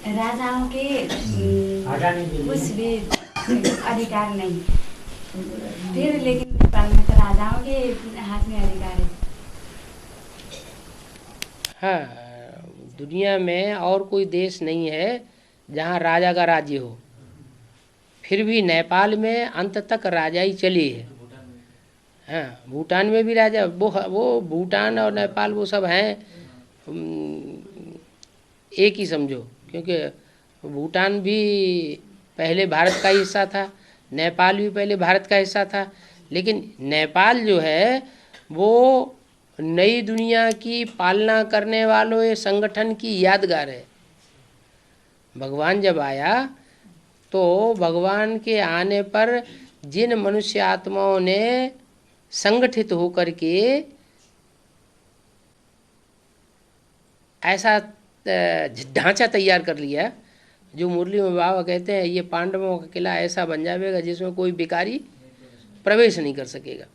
राजाओं के कुछ भी अधिकार नहीं, फिर लेकिन नेपाल में तो राजाओं के हाथ में अधिकार है। हाँ, दुनिया में और कोई देश नहीं है जहाँ राजा का राज्य हो। फिर भी नेपाल में अंत तक राजाई चली है। हाँ, भूटान में भी राजा, वो भूटान और नेपाल वो सब हैं एक ही समझो, क्योंकि भूटान भी पहले भारत का हिस्सा था, नेपाल भी पहले भारत का हिस्सा था। लेकिन नेपाल जो है वो नई दुनिया की पालना करने वालों ये संगठन की यादगार है। भगवान जब आया तो भगवान के आने पर जिन मनुष्य आत्माओं ने संगठित होकर के ऐसा ढांचा तैयार कर लिया, जो मुरली में बाबा कहते हैं ये पांडवों का किला ऐसा बन जाएगा जिसमें कोई भिखारी प्रवेश नहीं कर सकेगा।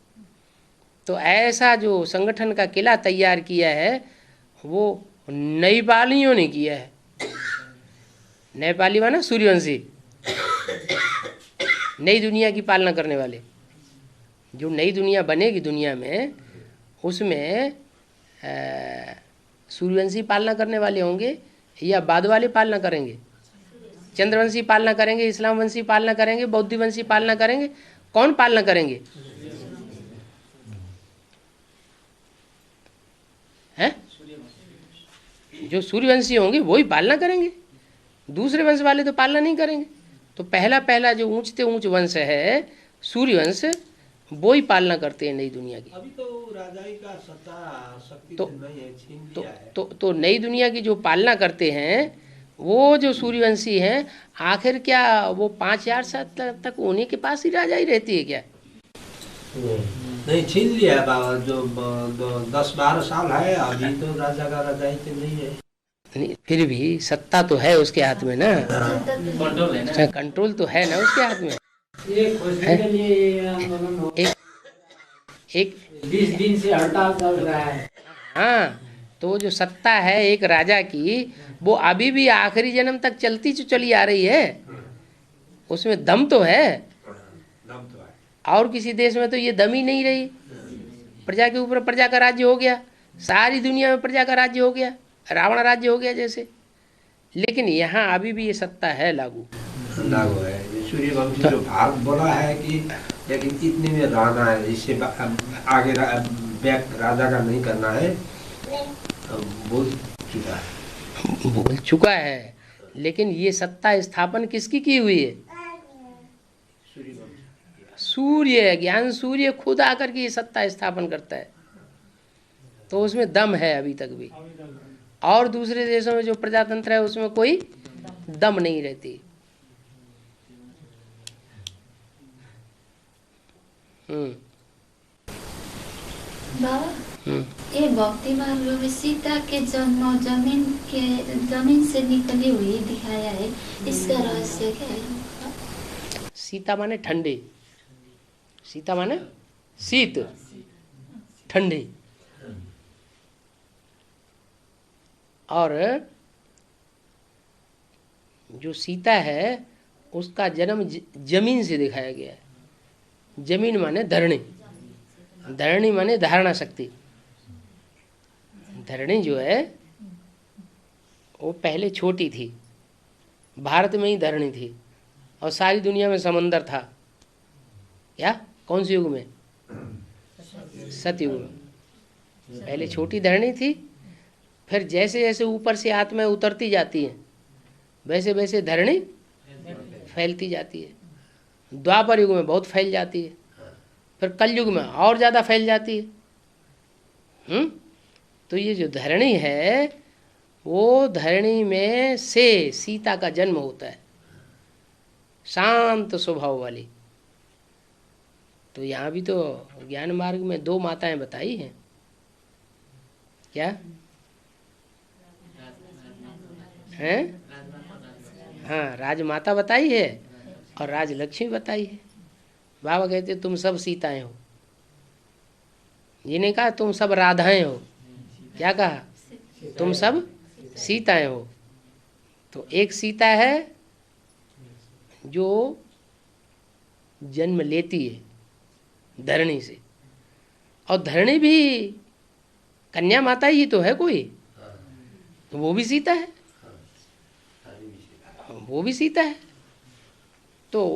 तो ऐसा जो संगठन का किला तैयार किया है वो नेपालियों ने किया है। नेपाली माना सूर्यवंशी, नई दुनिया की पालना करने वाले। जो नई दुनिया बनेगी दुनिया में, उसमें सूर्यवंशी पालना करने वाले होंगे या बाद वाले पालना करेंगे? चंद्रवंशी पालना करेंगे, इस्लाम वंशी पालना करेंगे, बौद्ध वंशी पालना करेंगे? कौन पालना करेंगे? हैं? जो सूर्यवंशी होंगे वही पालना करेंगे, दूसरे वंश वाले तो पालना नहीं करेंगे। तो पहला जो ऊंचते ऊंच वंश है सूर्यवंश, वो ही पालना करते हैं नई दुनिया की। अभी तो राजाई का सत्ता शक्ति तो नहीं है, छीन लिया है। तो नई दुनिया की जो पालना करते हैं वो जो सूर्यवंशी हैं, आखिर क्या वो 5000 साल तक उन्हीं के पास ही राजाई रहती है क्या? नहीं, छीन लिया है बाबा। जो 10-12 साल है अभी तो राजा का राजाई तो नहीं है। नहीं, फिर भी सत्ता तो है उसके हाथ में ना, कंट्रोल है ना, कंट्रोल तो है ना उसके हाथ में। एक 20 दिन से हड़ताल चल रहा है। हाँ, तो जो सत्ता है एक राजा की, वो अभी भी आखिरी जन्म तक चलती चली आ रही है। उसमें दम तो है। और किसी देश में तो ये दम ही नहीं रही। प्रजा के ऊपर प्रजा का राज्य हो गया, सारी दुनिया में प्रजा का राज्य हो गया, रावण राज्य हो गया जैसे। लेकिन यहाँ अभी भी ये सत्ता है लागू है। सूर्यवंशी जो भारत बोला है कि लेकिन इतने में रहना है, इससे आगे राजा का नहीं करना है, बोल चुका है। लेकिन ये सत्ता स्थापन किसकी की हुई है? सूर्य, ज्ञान सूर्य खुद आकर के ये सत्ता स्थापन करता है। तो उसमें दम है अभी तक भी। और दूसरे देशों में जो प्रजातंत्र है उसमें कोई दम नहीं रहती। बाबा, ये भक्ति मार्ग में सीता के जन्म जमीन से निकली हुई दिखाया है, इसका रहस्य क्या है? सीता माने ठंडे, सीता माने शीत, ठंडे। और जो सीता है उसका जन्म जमीन से दिखाया गया है। जमीन माने धरणी, धरणी माने धारणा शक्ति। धरणी जो है वो पहले छोटी थी, भारत में ही धरणी थी और सारी दुनिया में समंदर था। क्या? कौन से युग में? सतयुग में। पहले छोटी धरणी थी, फिर जैसे जैसे ऊपर से आत्मा उतरती जाती है वैसे वैसे धरणी फैलती जाती है। द्वापर युग में बहुत फैल जाती है, फिर कलयुग में और ज़्यादा फैल जाती है। तो ये जो धरणी है वो धरणी में से सीता का जन्म होता है, शांत स्वभाव वाली। तो यहाँ भी तो ज्ञान मार्ग में 2 माताएं बताई हैं। क्या हैं? हाँ, राजमाता बताई है और राजलक्ष्मी बताई है। बाबा कहते तुम सब सीताएं हो। ये नहीं कहा तुम सब राधाएं हो, क्या कहा? तुम सब सीताएं हो। तो एक सीता है जो जन्म लेती है धरणी से, और धरणी भी कन्या माता ही तो है कोई, तो वो भी सीता है, वो भी सीता है। तो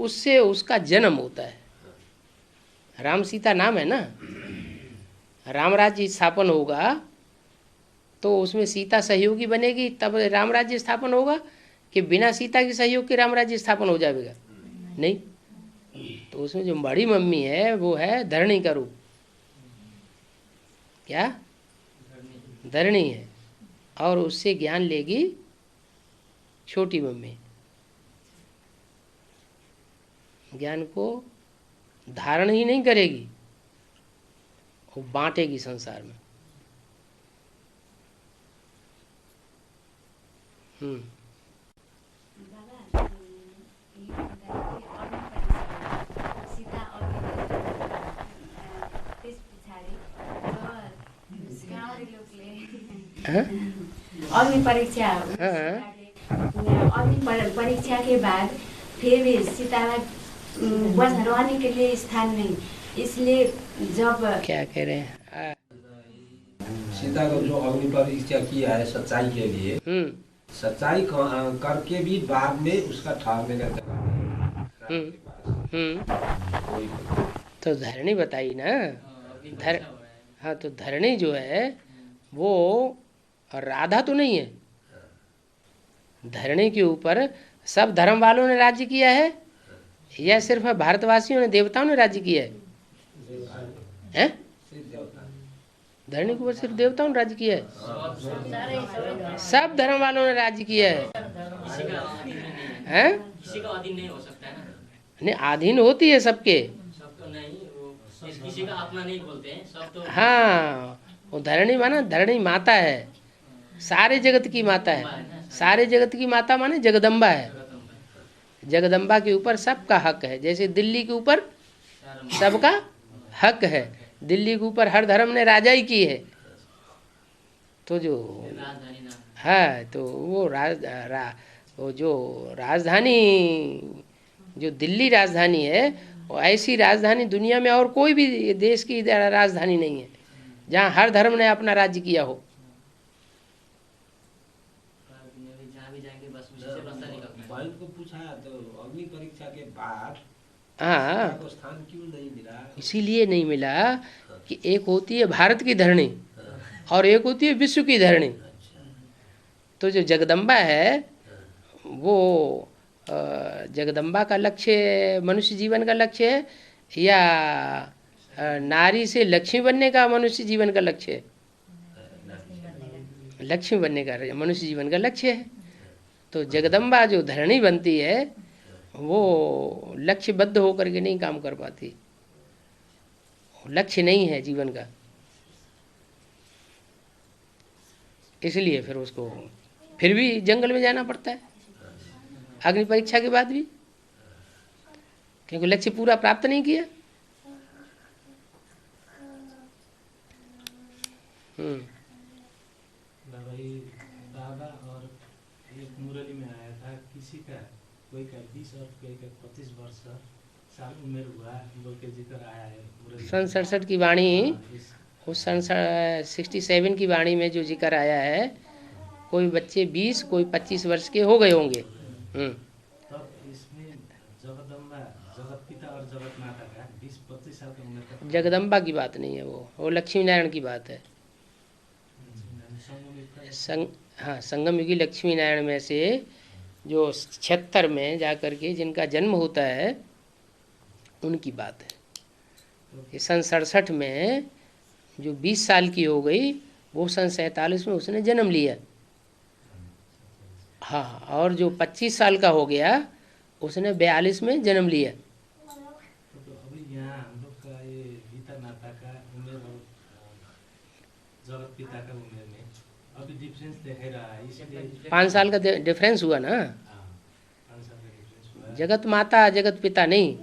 उससे उसका जन्म होता है। राम सीता नाम है ना, राम राज्य स्थापन होगा तो उसमें सीता सहयोगी बनेगी, तब राम राज्य स्थापन होगा, कि बिना सीता के सहयोग के राम राज्य स्थापन हो जाएगा? नहीं। तो उसमें जो बड़ी मम्मी है वो है धरणी का रूप। क्या? धरणी है, और उससे ज्ञान लेगी छोटी मम्मी। ज्ञान को धारण ही नहीं करेगी, वो बांटेगी संसार में। बाबा, ये सीता और त्यस पछाडि जब गाउँले लोगले अग्नि परीक्षा, अग्नि परीक्षा के बाद फिर भी सीतालाई रहने के लिए स्थान नहीं, इसलिए जब क्या कह रहे हैं, सीता को जो अग्नि परीक्षा किया है सच्चाई के लिए, सच्चाई करके भी बाद में उसका ठहरने का तो धरणी बताई ना। हाँ, तो धरणी जो है वो राधा तो नहीं है। धरणी के ऊपर सब धर्म वालों ने राज्य किया है या सिर्फ भारतवासियों ने, देवताओं ने राज्य किया है? धरणी के ऊपर सिर्फ देवताओं ने राज्य किया है? सब धर्म वालों ने राज्य किया है। किसी का अधीन नहीं हो सकता है ना? नहीं, अधीन होती है सबके। सब तो नहीं, वो किसी का अपना नहीं बोलते हैं सब तो। हाँ, वो धरणी माना धरणी माता है, सारे जगत की माता है। सारे जगत की माता माने जगदम्बा है। जगदम्बा के ऊपर सबका हक है। जैसे दिल्ली के ऊपर सबका हक है, दिल्ली के ऊपर हर धर्म ने राजाई की है। तो जो है तो वो जो राजधानी, जो दिल्ली राजधानी है, वो ऐसी राजधानी दुनिया में और कोई भी देश की राजधानी नहीं है जहाँ हर धर्म ने अपना राज्य किया हो। को पूछा तो अग्नि परीक्षा के बाद हाँ, स्थान क्यों नहीं मिला? इसीलिए नहीं मिला कि एक होती है भारत की धरणी और एक होती है विश्व की धरणी। तो जो जगदम्बा है वो जगदम्बा का लक्ष्य मनुष्य जीवन का लक्ष्य है या नारी से लक्ष्मी बनने का मनुष्य जीवन का लक्ष्य है? लक्ष्मी बनने का मनुष्य जीवन का लक्ष्य है। तो जगदम्बा जो धरणी बनती है वो लक्ष्यबद्ध होकर के नहीं काम कर पाती, लक्ष्य नहीं है जीवन का, इसलिए फिर उसको फिर भी जंगल में जाना पड़ता है अग्नि परीक्षा के बाद भी, क्योंकि लक्ष्य पूरा प्राप्त नहीं किया। दादा और एक मुरली में आया था, किसी का कोई का 20 और कोई का 25 वर्ष साल उम्र हुआ बोल के जिक्र आया है। सन 67 की वाणी, उस सन 67 की वाणी में जो जिक्र आया है, कोई बच्चे 20 कोई 25 वर्ष के हो गए होंगे। तब इसमें जगदम्बा, जगत पिता और जगत माता का 20-25 साल का उम्र का जगदम्बा की बात नहीं है, वो लक्ष्मी नारायण की बात है। हाँ, संगम युगी लक्ष्मी नारायण में से जो 76 में जाकर के जिनका जन्म होता है उनकी बात है। सन 67 में जो 20 साल की हो गई वो सन 47 में उसने जन्म लिया। हाँ, और जो 25 साल का हो गया उसने 42 में जन्म लिया। तो अभी यहाँ हम लोग का ये पिता माता का उम्र और जगत पिता का उम्र में अभी डिफरेंस दिख रहा है, इसलिए 5 साल का डिफरेंस हुआ ना। 5 साल का डिफरेंस हुआ। जगत माता जगत पिता नहीं,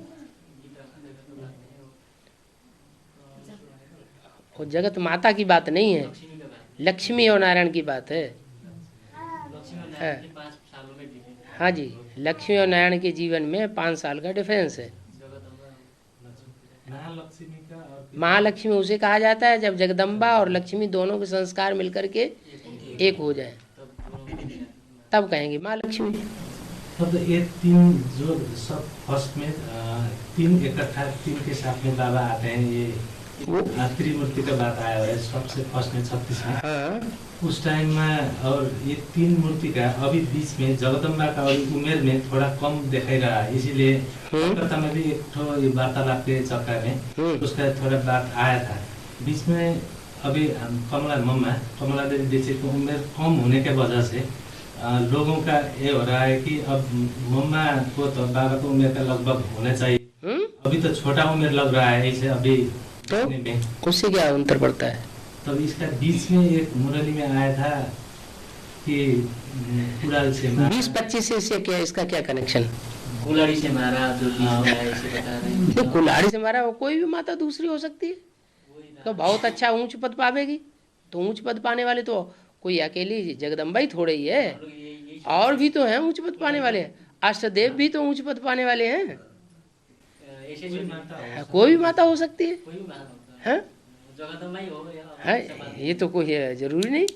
वो जगत माता की बात नहीं है, लक्ष्मी और नारायण की बात है। में difference हाँ जी, लक्ष्मी और नारायण के जीवन में 5 साल का डिफरेंस है। महालक्ष्मी का और महालक्ष्मी उसे कहा जाता है जब जगदम्बा और लक्ष्मी दोनों के संस्कार मिलकर के एक हो जाए, तब कहेंगे महालक्ष्मी। तब ये तीन जो सब फर्स्ट में तीन इकट्ठा तीन के साथ में बाबा आते हैं, ये त्रिमूर्ति का बात आया है सबसे फर्स्ट में 36 में। हाँ, उस टाइम में और ये तीन मूर्ति का अभी बीच में जगदम्बा का और उमेर में थोड़ा कम दिखाई रहा है, इसीलिए कलकत्ता में भी एक थोड़ा वार्तालाप के चक्कर में उसका थोड़ा बात आया था बीच में। अभी कमला देवी दीक्षित की उम्र कम होने के वजह से लोगों का ये हो रहा है कि अब मम्मा को तो बाबा को उम्र का लगभग होना चाहिए, अभी तो छोटा उम्र लग रहा है इसे अभी तो में। उससे क्या अंतर पड़ता है? तब इसका बीच में एक मुरली में आया था कि कुड़ाल से 20-25 से इससे क्या, इसका क्या कनेक्शन? कुल्हाड़ी से मारा जो बीच में आया, इसे बता रहे हैं। तो कुल्हाड़ी से मारा, वो कोई भी माता दूसरी हो सकती है, तो बहुत अच्छा ऊंच पद पावेगी। तो ऊंच पद पाने वाले तो कोई अकेली जगदम्बा ही थोड़े ही है, और भी तो हैं ऊंच पद पाने वाले। अष्टदेव भी तो ऊंच पद पाने वाले हैं, ऐसे जो कोई भी माता हो सकती है। कोई भी मारा होता है, हैं? जगदम्बा ही हो या है, ये तो कोई जरूरी नहीं,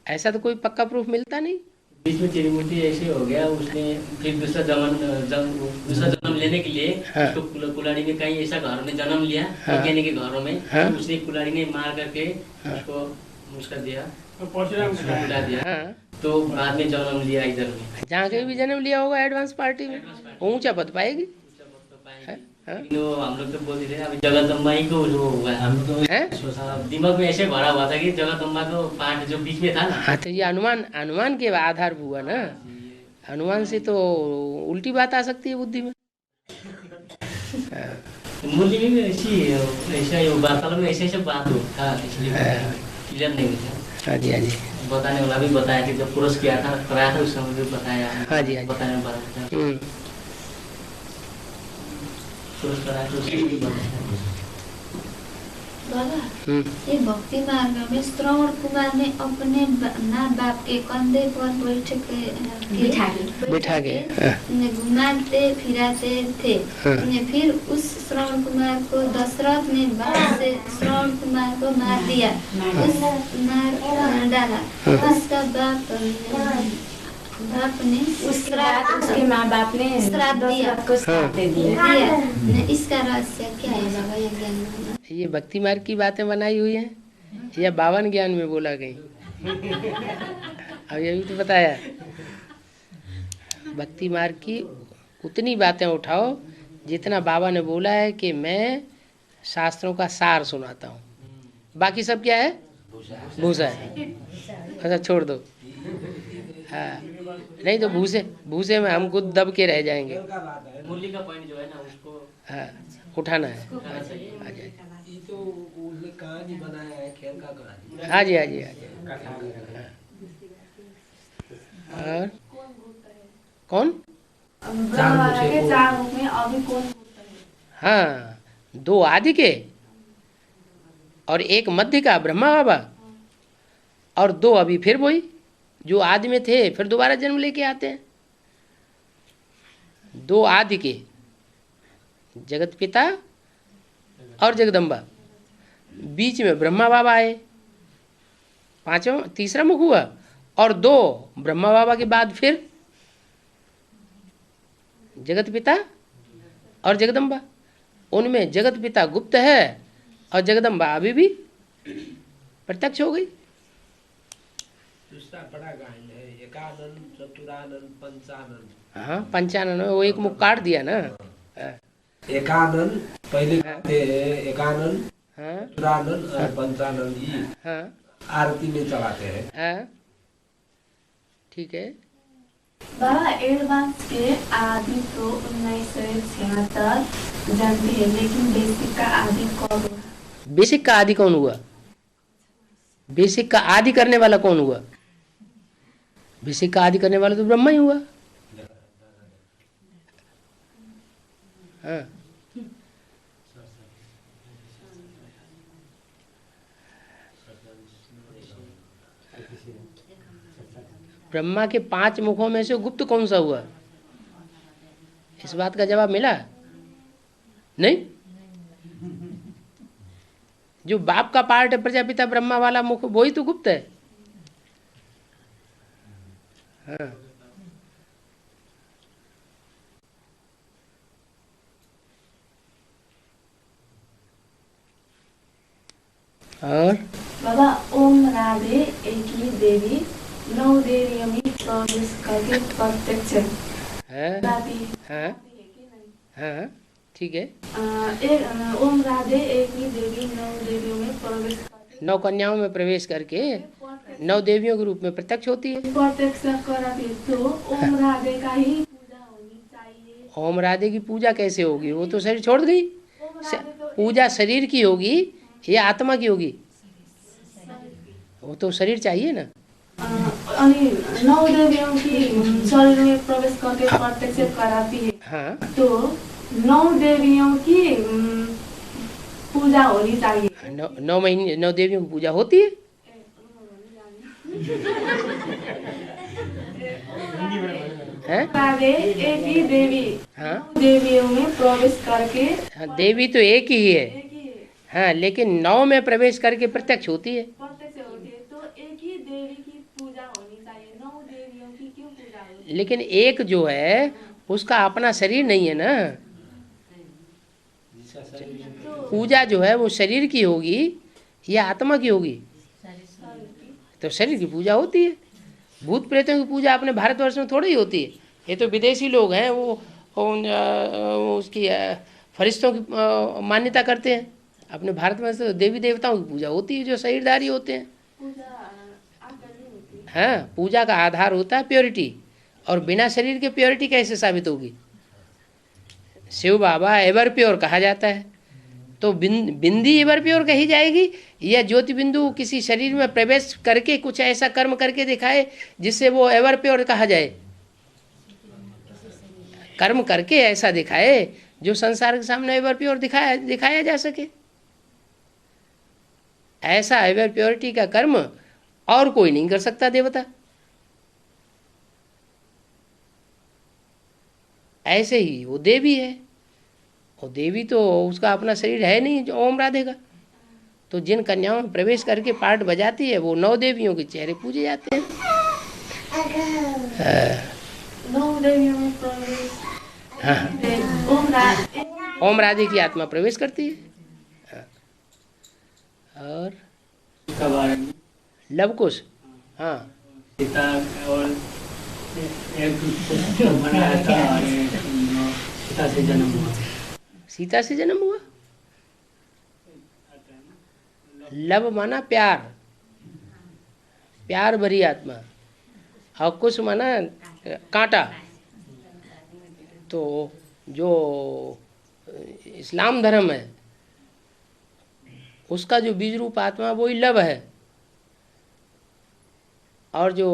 ऐसा तो कोई पक्का प्रूफ मिलता नहीं। बीच में त्रिमूर्ति ऐसे हो गया, उसने फिर दूसरा जन्म लेने के लिए हाँ। उसको कुल्हाड़ी में कहीं ऐसा घरों में जन्म लिया, हाँ। अज्ञानी के घरों में। हाँ। तो उसने कुल्हाड़ी ने मार करके उसको मुस्का दिया, उड़ा दिया। हाँ, तो बाद में जन्म लिया इधर में। जहाँ कहीं भी जन्म लिया होगा एडवांस पार्टी में, ऊंचा पद पाएगी। हाँ? तो हम लोग तो बोलते थे अभी जगदम्बा ही को जो हुआ है, हम लोग हैं? तो दिमाग में ऐसे भरा हुआ था कि जगदम्बा को पार्ट जो बीच में था ना। हाँ, तो ये अनुमान के आधार पर हुआ ना, अनुमान से तो उल्टी बात आ सकती है बुद्धि में। मूल्य में भी ऐसा ही वार्तालाप में ऐसे बात हो था, इसलिए क्लियर नहीं था। हाँ जी, हाँ जी, बताने वाला भी बताया कि जब पुरुष किया था कराया था उस समय भी बताया। हाँ जी, हाँ जी। बताने वाला था पुरुष कराया तो उसको भी बताया। बाबा, ये भक्ति मार्ग में श्रवण कुमार ने अपने माँ बाप के कंधे पर बिठा के घुमाते फिराते थे। फिर उस श्रवण कुमार को दशरथ ने बाण से श्रवण कुमार को मार दिया, मार डाला। उसका बाप ने उसके माँ बाप ने श्राप दिया। को श्राप दे दिया। इसका रहस्य क्या है बाबा? ये ज्ञान में ये भक्ति मार्ग की बातें बनाई हुई हैं या 52 ज्ञान में बोला गई? अब ये भी तो बताया, भक्ति मार्ग की उतनी बातें उठाओ जितना बाबा ने बोला है कि मैं शास्त्रों का सार सुनाता हूँ, बाकी सब क्या है? भूसा है। अच्छा, छोड़ दो। हाँ, नहीं तो भूसे में हम खुद दब के रह जाएंगे। मूल्य का पॉइंट जो है ना उसको हाँ, उठाना है। उठाना चाहिए। आ जाए। ये तो उसने कहानी बनाया है, खेल का कहानी। हाँ जी, हाँ जी, हाँ जी। और कौन? चार रूप में अभी कौन? हाँ, 2 आदि के और 1 मध्य का ब्रह्मा बाबा, और 2 अभी फिर वही जो आदि में थे फिर दोबारा जन्म लेके आते हैं। 2 आदि के, जगत पिता और जगदम्बा, बीच में ब्रह्मा बाबा आए, 3रा मुख हुआ, और 2 ब्रह्मा बाबा के बाद फिर जगत पिता और जगदम्बा। उनमें जगत पिता गुप्त है और जगदम्बा अभी भी प्रत्यक्ष हो गई। दूसरा बड़ा गायन है, एकानन चतुरानन पंचानन। हाँ, पंचानन, वो एक मुख काट दिया ना। एकानन पहले गाते हैं, एकानन हाँ, चतुरानन और पंचानन ये हाँ, आरती में चलाते हैं। हाँ, ठीक है। बाबा, एडवांस के आदि तो 1976 जानते हैं, लेकिन बेसिक का आदि कौन हुआ? बेसिक का आदि कौन हुआ? बेसिक का आदि करने वाला कौन हुआ? बेसिक का आदि करने वाला तो ब्रह्मा ही हुआ। हाँ, ब्रह्मा के 5 मुखों में से गुप्त कौन सा हुआ? इस बात का जवाब मिला नहीं? जो बाप का पार्ट है प्रजापिता ब्रह्मा वाला मुख, वही तो गुप्त है। हाँ। और बाबा ओम राधे एक ही देवी 9 देवियों में प्रवेश करके प्रत्यक्ष है। हाँ हाँ ठीक है। ओम राधे एक ही देवी 9 देवियों में प्रवेश 9 कन्याओं में प्रवेश करके 9 देवियों के रूप में प्रत्यक्ष होती है। प्रत्यक्ष कराती तो ओम राधे का ही पूजा होनी चाहिए। ओम राधे की पूजा कैसे होगी? वो तो शरीर छोड़ गई। पूजा शरीर की होगी या आत्मा की होगी? वो तो शरीर चाहिए ना। 9 देवियों की शरीर में प्रवेश करके प्रत्यक्ष कराती है। हाँ तो 9 देवियों की पूजा होनी चाहिए। 9 महीने 9 देवियों की पूजा होती है। राधे एक ही देवी हाँ 9 देवियों में प्रवेश करके हाँ, देवी तो एक ही है। हाँ लेकिन 9 में प्रवेश करके प्रत्यक्ष होती है। प्रत्यक्ष होती है तो एक ही देवी की पूजा होनी चाहिए। 9 देवियों की क्यों पूजा होती है? लेकिन एक जो है उसका अपना शरीर नहीं है ना। पूजा जो है वो शरीर की होगी या आत्मा की होगी? तो शरीर की पूजा होती है। भूत प्रेतों की पूजा अपने भारतवर्ष में थोड़ी ही होती है। ये तो विदेशी लोग हैं, वो उसकी फरिश्तों की मान्यता करते हैं। अपने भारत में तो देवी देवताओं की पूजा होती है जो शरीरधारी होते हैं। हाँ पूजा का आधार होता है प्योरिटी, और बिना शरीर के प्योरिटी कैसे साबित होगी? शिव बाबा एवर प्योर कहा जाता है, तो बिंदी एवर प्योर कही जाएगी या ज्योति बिंदु किसी शरीर में प्रवेश करके कुछ ऐसा कर्म करके दिखाए जिससे वो एवर प्योर कहा जाए? कर्म करके ऐसा दिखाए जो संसार के सामने एवर प्योर दिखाया जा सके। ऐसा एवर प्योरिटी का कर्म और कोई नहीं कर सकता देवता। ऐसे ही वो देवी है, और देवी तो उसका अपना शरीर है नहीं जो ओम राधे का। तो जिन कन्याओं में प्रवेश करके पार्ट बजाती है वो 9 देवियों के चेहरे पूजे जाते हैं। 9 देवियों में प्रवेश हाँ ओम राधे की आत्मा प्रवेश करती है। और लवकुश हाँ सीता और एक पुत्र बनाया था और सीता से जन्म हुआ। सीता से जन्म हुआ। लव माना प्यार, प्यार भरी आत्मा, और कुश माना कांटा। तो जो इस्लाम धर्म है उसका जो बीज रूप आत्मा वही लव है, और जो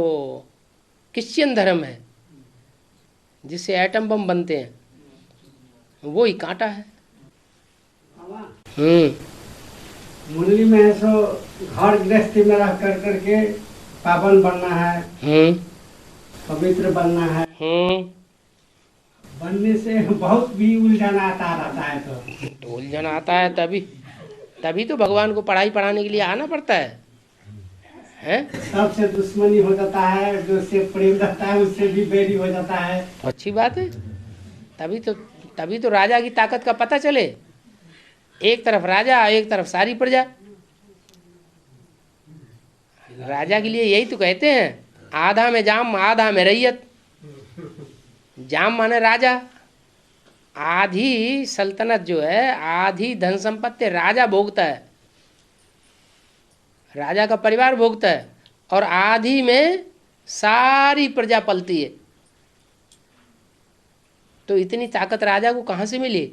क्रिश्चियन धर्म है जिससे एटम बम बनते हैं वही कांटा है। मुरली में है सो घर गृहस्थी में रह कर करके पावन बनना है, पवित्र बनना है। बनने से बहुत भी उलझन आता रहता है। तो उलझन आता है तभी तो भगवान को पढ़ाने के लिए आना पड़ता है। सबसे दुश्मनी हो जाता है, जो से प्रेम रहता है उससे भी बैरी हो जाता है। तो अच्छी बात है। तभी तो राजा की ताकत का पता चले। एक तरफ राजा, एक तरफ सारी प्रजा। राजा के लिए यही तो कहते हैं, आधा में जाम आधा में रैयत। जाम माने राजा, आधी सल्तनत जो है, आधी धन संपत्ति राजा भोगता है, राजा का परिवार भोगता है, और आधी में सारी प्रजा पलती है। तो इतनी ताकत राजा को कहाँ से मिली?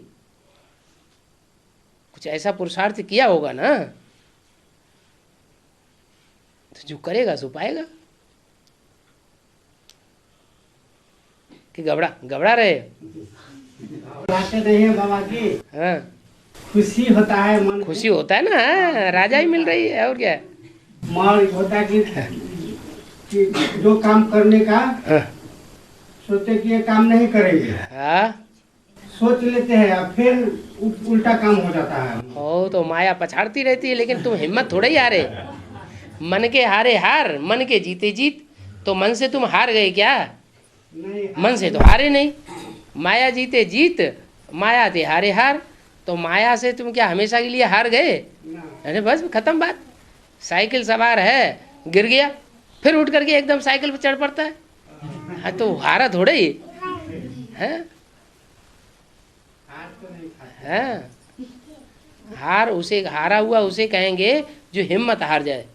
कुछ ऐसा पुरुषार्थ किया होगा ना। तो जो करेगा सो पाएगा। कि घबरा रहे? घबराते नहीं है बाबा की। हाँ खुशी होता है, मन खुशी होता है ना। राजा ही मिल रही है और क्या। मन होता है कि कि जो काम करने का हाँ। सोचते कि ये काम नहीं करेंगे, हाँ सोच लेते हैं और फिर उल्टा काम हो जाता है। ओ तो माया पछाड़ती रहती है, लेकिन तुम हिम्मत थोड़े ही हारे। मन के हारे हार, मन के जीते जीत। तो मन से तुम हार गए क्या? नहीं, मन से तो हारे नहीं। माया जीते जीत, माया ते हारे हार। तो माया से तुम क्या हमेशा के लिए हार गए? अरे बस खत्म बात। साइकिल सवार है, गिर गया, फिर उठ करके एकदम साइकिल पर चढ़ पड़ता है। हाँ तो हारा थोड़े ही है। हाँ, हार उसे, हारा हुआ उसे कहेंगे जो हिम्मत हार जाए।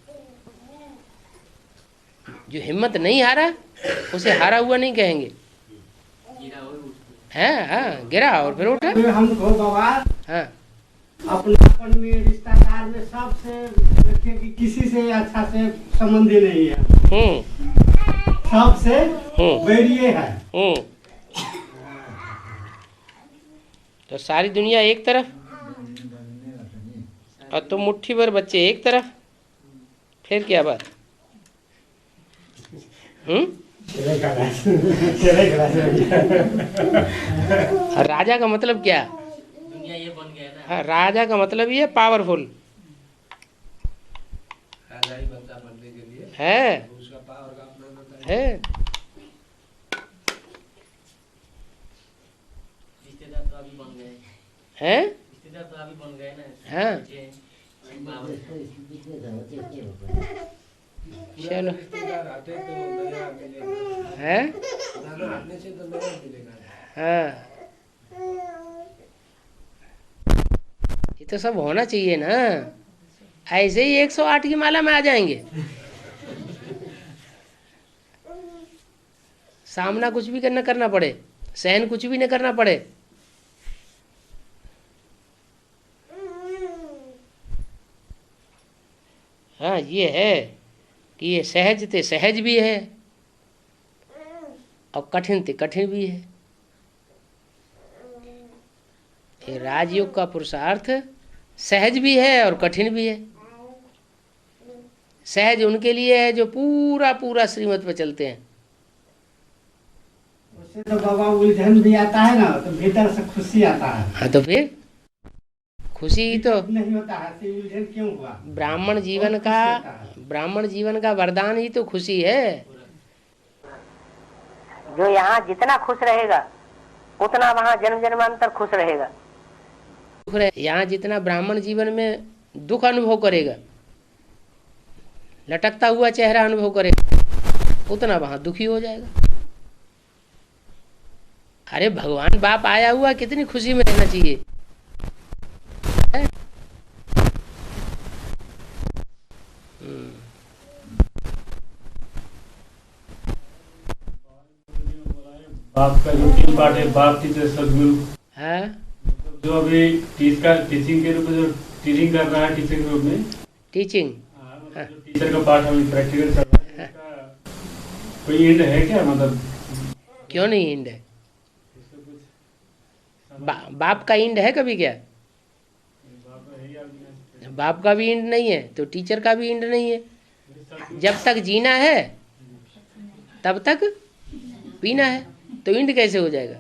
जो हिम्मत नहीं हारा उसे हारा हुआ नहीं कहेंगे। हाँ हाँ, गिरा और फिर उठा। हमको बाबा हाँ अपनापन में, रिश्तेदार में सबसे देखिए कि किसी से अच्छा से संबंध ही नहीं है, सबसे बैरिए है। तो सारी दुनिया एक तरफ और तुम मुट्ठी भर बच्चे एक तरफ, फिर क्या बात? राजा का मतलब क्या? दुनिया ये बन गया ना। हाँ, राजा का मतलब ये पावरफुल राजा ही बनता बनने के लिए है, उसका पावर का अपना होता है। रिश्तेदार तो अभी बन गए हैं? रिश्तेदार तो अभी बन गए ना। हाँ चलो, रिश्तेदार आते तो नया मिलेगा, है दाना आने से तो नया मिलेगा। हाँ, ये तो सब होना चाहिए ना। ऐसे ही 108 की माला में आ जाएंगे। सामना कुछ भी करना करना पड़े, सहन कुछ भी न करना पड़े। हाँ, ये है कि ये सहज ते सहज भी है और कठिन ते कठिन भी है। ये राजयोग का पुरुषार्थ सहज भी है और कठिन भी है। सहज उनके लिए है जो पूरा पूरा श्रीमत पे चलते हैं। उससे तो बाबा उलझन भी आता है ना, तो भीतर से खुशी आता है। हाँ तो फिर खुशी तो नहीं होता है, तो उलझन क्यों हुआ? ब्राह्मण जीवन का वरदान ही तो खुशी है। जो यहाँ जितना खुश रहेगा उतना वहाँ जन्म जन्मांतर खुश रहेगा। यहाँ जितना ब्राह्मण जीवन में दुख अनुभव करेगा, लटकता हुआ चेहरा अनुभव करेगा, उतना वहाँ दुखी हो जाएगा। अरे भगवान बाप आया हुआ, कितनी खुशी में रहना चाहिए। बाप का जो 3 पार्ट है, बाप टीचर सदगुरु है, जो अभी टीचिंग के रूप में जो टीचिंग कर रहा है, टीचर के रूप में टीचिंग, जो टीचर का पार्ट अभी प्रैक्टिकल कर रहा है, कोई एंड है क्या? मतलब क्यों नहीं एंड है? बाप का एंड है कभी क्या? बाप का भी एंड नहीं है तो टीचर का भी एंड नहीं है। जब तक जीना है तब तक पीना है, तो एंड कैसे हो जाएगा?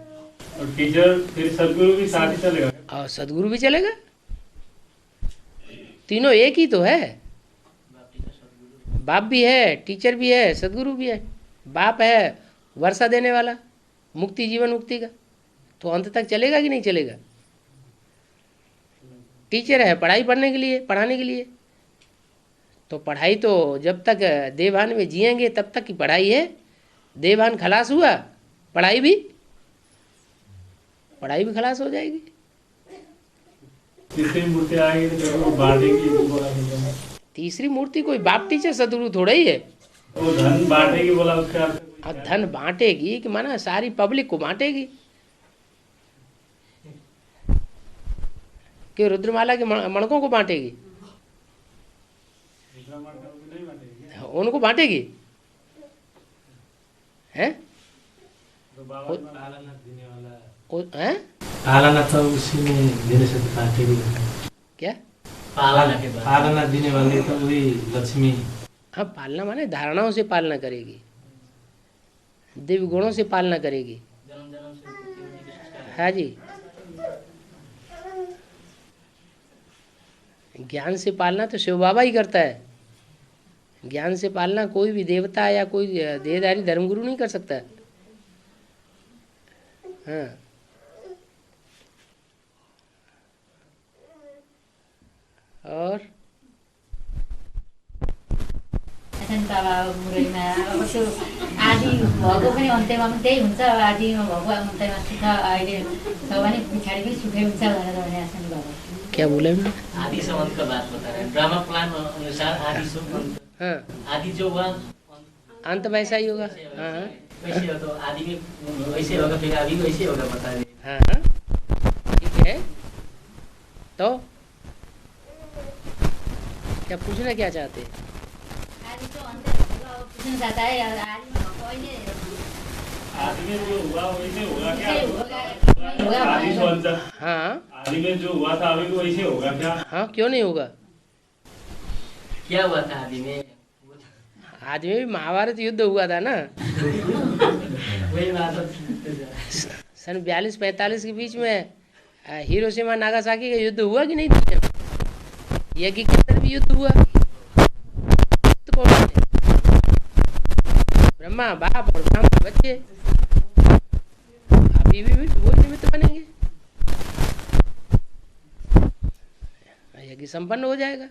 और टीचर फिर सदगुरु भी साथ ही चलेगा और सदगुरु भी चलेगा। तीनों एक ही तो है। बाप भी है, टीचर भी है, सदगुरु भी है। बाप है वर्षा देने वाला, मुक्ति जीवन मुक्ति का, तो अंत तक चलेगा कि नहीं चलेगा? टीचर है पढ़ाई पढ़ने के लिए, पढ़ाने के लिए, तो पढ़ाई तो जब तक देवभान में जिएंगे तब तक की पढ़ाई है। देवभान खलास हुआ, पढ़ाई भी खलास हो जाएगी। तीसरी मूर्ति आएगी तो बांटेगी। तीसरी मूर्ति कोई बाप टीचर सदगुरु थोड़ा ही है। वो धन बांटेगी बोला, उसके धन बांटेगी कि माना सारी पब्लिक को बांटेगी। कि रुद्रमाला के मणकों को बांटेगी? उनको बांटेगी हैं? पालना तो उसी में देने से बांटेगी। क्या पालना देने वाले तो वही लक्ष्मी। हाँ, पालना माने धारणाओं से पालना करेगी, दिव्य गुणों से पालना करेगी। हाँ जी, ज्ञान से पालना तो शिव बाबा ही करता है। ज्ञान से पालना कोई भी देवता या कोई देहधारी धर्मगुरु नहीं कर सकता। हाँ, और बाबा मुरलीमा अब त्यो आदि भएको पनि अन्त्यमा पनि त्यही हुन्छ, आदिमा भएको अन्त्यमा सुख अहिले छ भने पछाडि पनि सुखै हुन्छ भनेर भने आछन् बाबा। क्या बोले? आदि संबंध का बात बता रहे हैं, ड्रामा प्लान अनुसार आदि हाँ, आदि जो हुआ अंत में ऐसा ही होगा। हाँ, वैसे हो तो आदि में वैसे होगा, फिर आदि वैसे होगा, बता रहे। हाँ, ठीक है। तो क्या पूछना क्या चाहते हैं? आदि तो अंत पूछना चाहता है, आदि में जो हुआ वैसे होगा क्या? आदि तो अंत। हाँ, आदि में जो हुआ था अभी तो वैसे होगा क्या? हाँ, क्यों नहीं होगा? क्या हुआ था आदि में? आदि में भी महाभारत युद्ध हुआ था ना। वही बात सन 42-45 के बीच में हिरोशिमा नागासाकी का युद्ध हुआ कि नहीं दुनिया में? यज्ञ के अंदर भी युद्ध हुआ। तो कौन है? ब्रह्मा बाप और ब्राह्मण बच्चे। अभी भी वो निमित्त बनेंगे, यज्ञ संपन्न हो जाएगा।